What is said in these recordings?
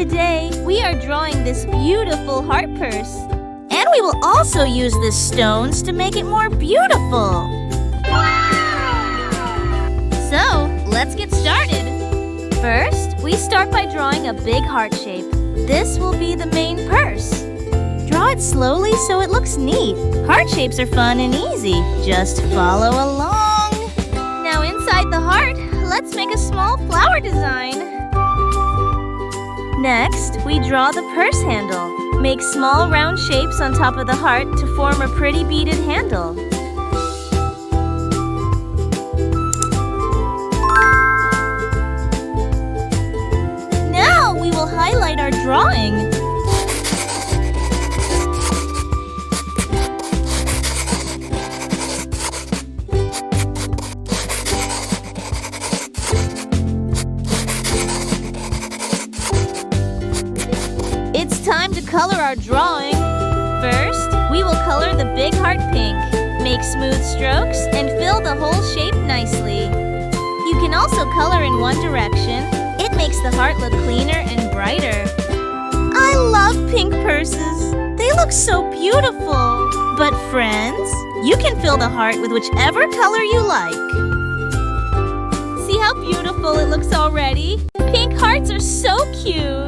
Today, we are drawing this beautiful heart purse. And we will also use the stones to make it more beautiful. So, let's get started. First, we start by drawing a big heart shape. This will be the main purse. Draw it slowly so it looks neat. Heart shapes are fun and easy. Just follow along. Now inside the heart, let's make a small flower design. Next, we draw the purse handle. Make small round shapes on top of the heart to form a pretty beaded handle. Now we will highlight our drawing. It's time to color our drawing. First, we will color the big heart pink. Make smooth strokes and fill the whole shape nicely. You can also color in one direction. It makes the heart look cleaner and brighter. I love pink purses. They look so beautiful. But friends, you can fill the heart with whichever color you like. See how beautiful it looks already? Pink hearts are so cute.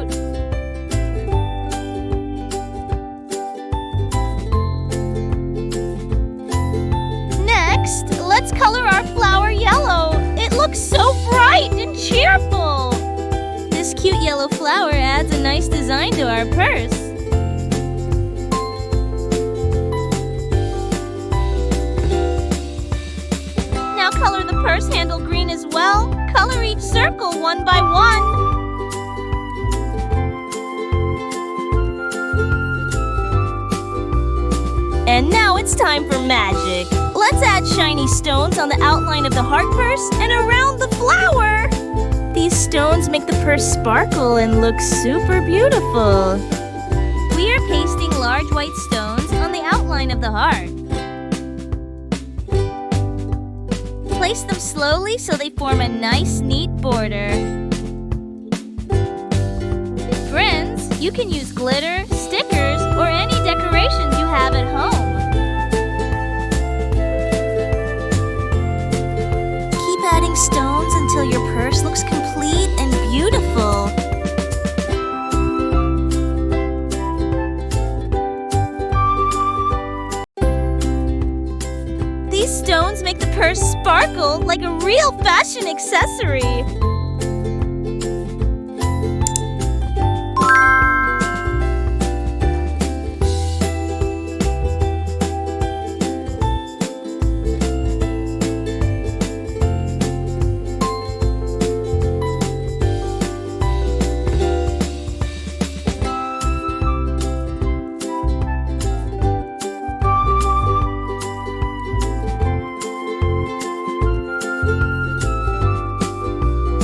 Let's color our flower yellow. It looks so bright and cheerful. This cute yellow flower adds a nice design to our purse. Now color the purse handle green as well. Color each circle one by one. And now it's time for magic. Let's add shiny stones on the outline of the heart purse and around the flower. These stones make the purse sparkle and look super beautiful. We are pasting large white stones on the outline of the heart. Place them slowly so they form a nice, neat border. Friends, you can use glitter, stickers, or any decorations you have at home. Adding stones until your purse looks complete and beautiful. These stones make the purse sparkle like a real fashion accessory.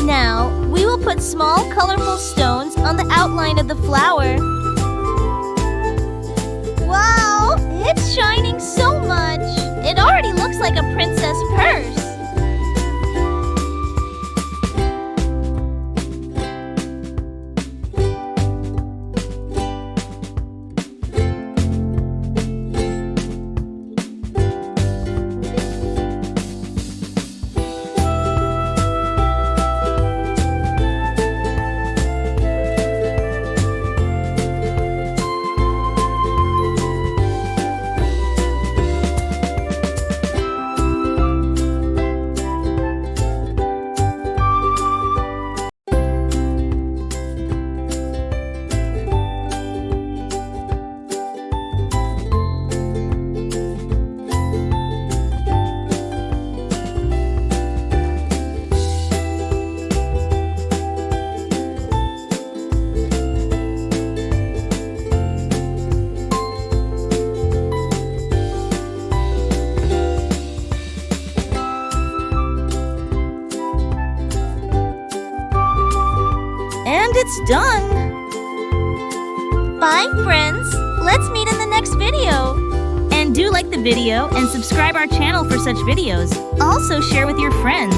Now, we will put small, colorful stones on the outline of the flower. Wow! It's shining so much! It already looks like a princess purse. And it's done! Bye, friends! Let's meet in the next video! And do like the video and subscribe our channel for such videos. Also share with your friends.